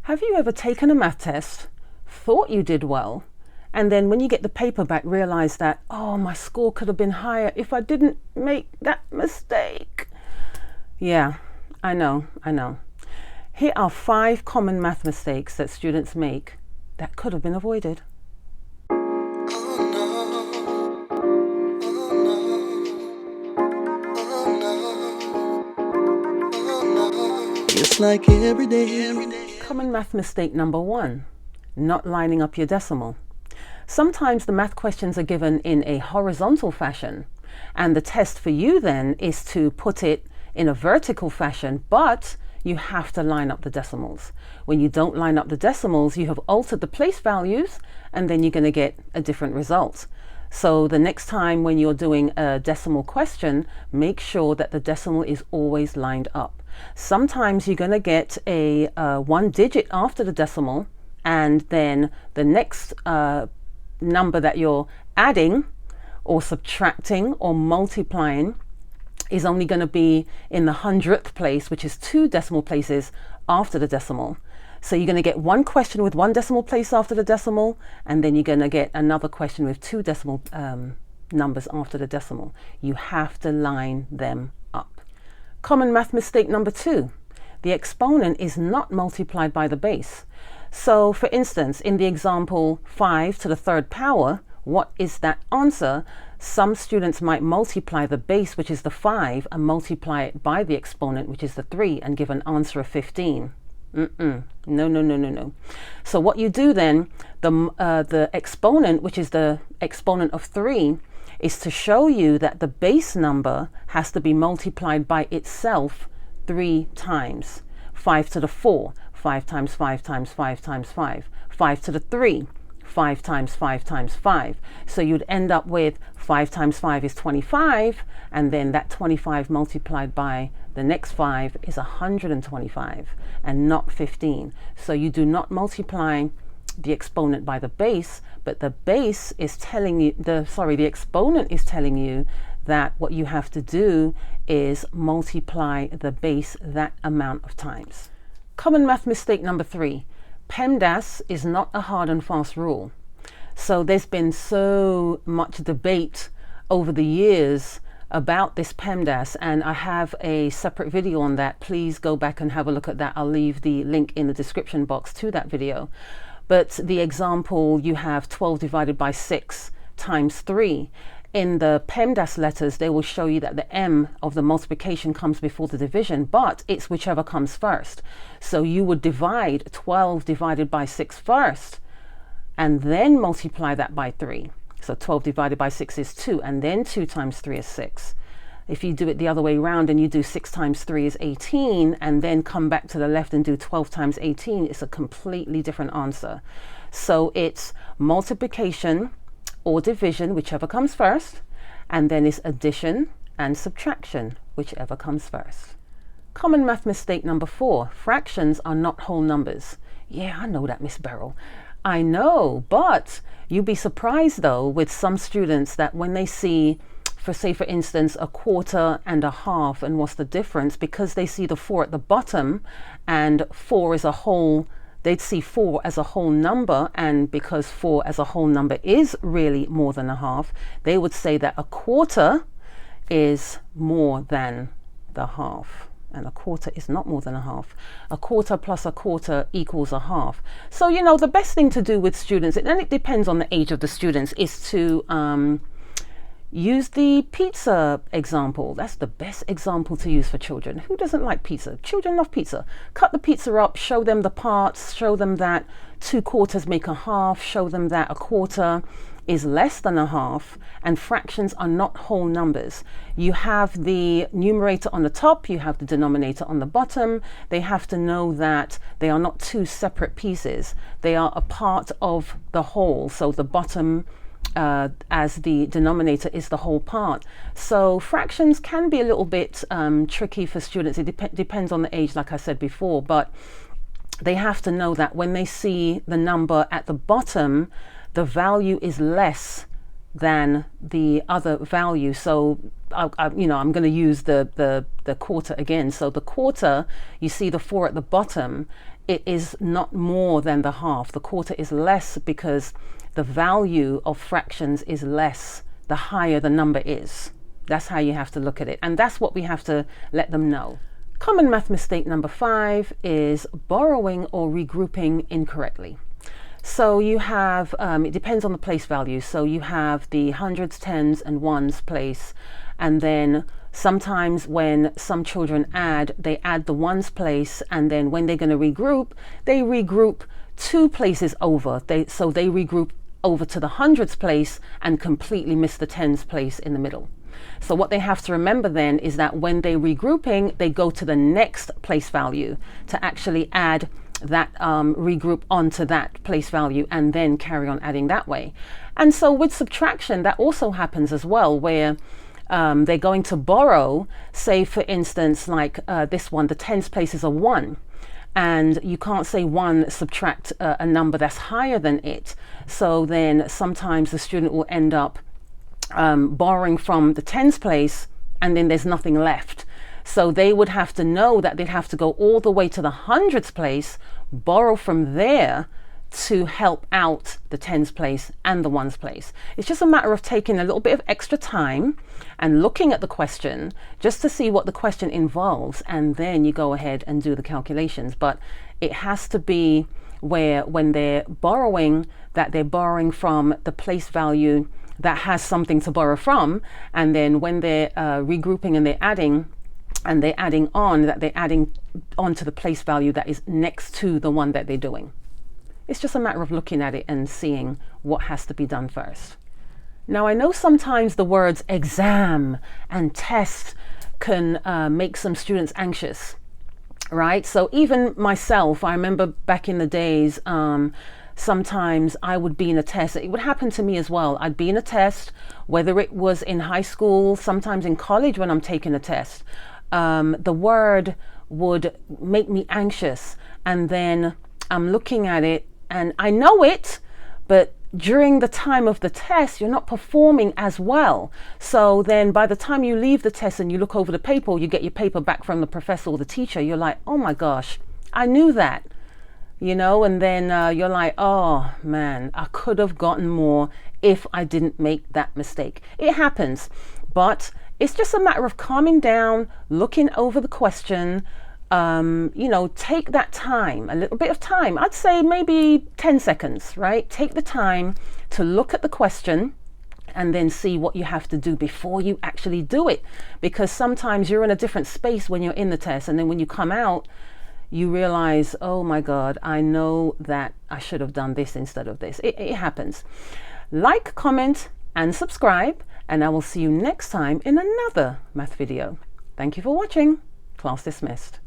Have you ever taken a math test, thought you did well, and then when you get the paper back realize that, oh, my score could have been higher if I didn't make that mistake? Yeah, I know. Here are 5 common math mistakes that students make that could have been avoided. It's like every day. Common math mistake number 1, not lining up your decimal. Sometimes the math questions are given in a horizontal fashion, and the test for you then is to put it in a vertical fashion, but you have to line up the decimals. When you don't line up the decimals, you have altered the place values, and then you're going to get a different result. So the next time when you're doing a decimal question, make sure that the decimal is always lined up. Sometimes you're going to get a 1 digit after the decimal, and then the next number that you're adding or subtracting or multiplying is only going to be in the 100th place, which is 2 decimal places after the decimal. So you're going to get one question with 1 decimal place after the decimal, and then you're going to get another question with 2 decimal numbers after the decimal. You have to line them up. Common math mistake number 2. The exponent is not multiplied by the base. So for instance, in the example 5 to the 3rd power, what is that answer? Some students might multiply the base, which is the 5, and multiply it by the exponent, which is the 3, and give an answer of 15. No. So what you do then, the exponent, which is the exponent of 3, is to show you that the base number has to be multiplied by itself 3 times. 5 to the 4, 5 times 5 times 5 times 5. 5 to the 3, 5 times 5 times 5. So you'd end up with 5 times 5 is 25, and then that 25 multiplied by the next 5 is 125 and not 15. So you do not multiply the exponent by the base, but the base is telling you, the exponent is telling you that what you have to do is multiply the base that amount of times. Common math mistake number 3. PEMDAS is not a hard and fast rule. So there's been so much debate over the years about this PEMDAS, and I have a separate video on that. Please go back and have a look at that. I'll leave the link in the description box to that video. But the example, you have 12 divided by 6 times 3. In the PEMDAS letters, they will show you that the M of the multiplication comes before the division, but it's whichever comes first. So you would divide 12 divided by 6 first, and then multiply that by 3. So 12 divided by 6 is 2, and then 2 times 3 is 6. If you do it the other way around and you do 6 times 3 is 18, and then come back to the left and do 12 times 18, it's a completely different answer. So it's multiplication or division, whichever comes first, and then it's addition and subtraction, whichever comes first. Common math mistake number 4. Fractions are not whole numbers. Yeah, I know that, Miss Beryl. I know, but you'd be surprised though with some students that when they see, for instance, a quarter and a half, and what's the difference? Because they see the 4 at the bottom, and 4 is a whole, they'd see 4 as a whole number, and because 4 as a whole number is really more than a half, they would say that a quarter is more than the half. And a quarter is not more than a half. A quarter plus a quarter equals a half. So, you know, the best thing to do with students, and it depends on the age of the students, is to use the pizza example. That's the best example to use for children. Who doesn't like pizza? Children love pizza. Cut the pizza up, show them the parts, show them that 2 quarters make a half, show them that a quarter is less than a half, and fractions are not whole numbers. You have the numerator on the top, you have the denominator on the bottom. They have to know that they are not 2 separate pieces. They are a part of the whole. So the bottom as the denominator is the whole part. So fractions can be a little bit tricky for students. It depends on the age, like I said before, but they have to know that when they see the number at the bottom, the value is less than the other value. So I'm going to use the quarter again. So the quarter, you see the 4 at the bottom, it is not more than the half. The quarter is less because the value of fractions is less the higher the number is. That's how you have to look at it. And that's what we have to let them know. Common math mistake number 5 is borrowing or regrouping incorrectly. So you have, it depends on the place value. So you have the hundreds, tens, and ones place. And then sometimes when some children add, they add the ones place. And then when they're going to regroup, they regroup 2 places over. So they regroup over to the hundreds place and completely miss the tens place in the middle. So what they have to remember then is that when they're regrouping, they go to the next place value to actually add that regroup onto that place value and then carry on adding that way. And so with subtraction, that also happens as well, where they're going to borrow, say for instance, like this one, the tens place is a 1. And you can't say 1 subtract a number that's higher than it. So then sometimes the student will end up borrowing from the tens place, and then there's nothing left. So they would have to know that they'd have to go all the way to the hundreds place, borrow from there to help out the tens place and the ones place. It's just a matter of taking a little bit of extra time and looking at the question just to see what the question involves, and then you go ahead and do the calculations. But it has to be where when they're borrowing, that they're borrowing from the place value that has something to borrow from, and then when they're regrouping and they're adding on, that they're adding on to the place value that is next to the one that they're doing. It's just a matter of looking at it and seeing what has to be done first. Now, I know sometimes the words exam and test can make some students anxious, right? So even myself, I remember back in the days, sometimes I would be in a test. It would happen to me as well. I'd be in a test, whether it was in high school, sometimes in college when I'm taking a test. The word would make me anxious, and then I'm looking at it and I know it, but during the time of the test, you're not performing as well. So then by the time you leave the test and you look over the paper, you get your paper back from the professor or the teacher, you're like, oh my gosh, I knew that, you know, and then you're like, oh man, I could have gotten more if I didn't make that mistake. It happens, but it's just a matter of calming down, looking over the question, you know, take that time, a little bit of time. I'd say maybe 10 seconds, right? Take the time to look at the question and then see what you have to do before you actually do it. Because sometimes you're in a different space when you're in the test, and then when you come out, you realize, oh my God, I know that I should have done this instead of this. It happens. Like, comment, and subscribe, and I will see you next time in another math video. Thank you for watching. Class dismissed.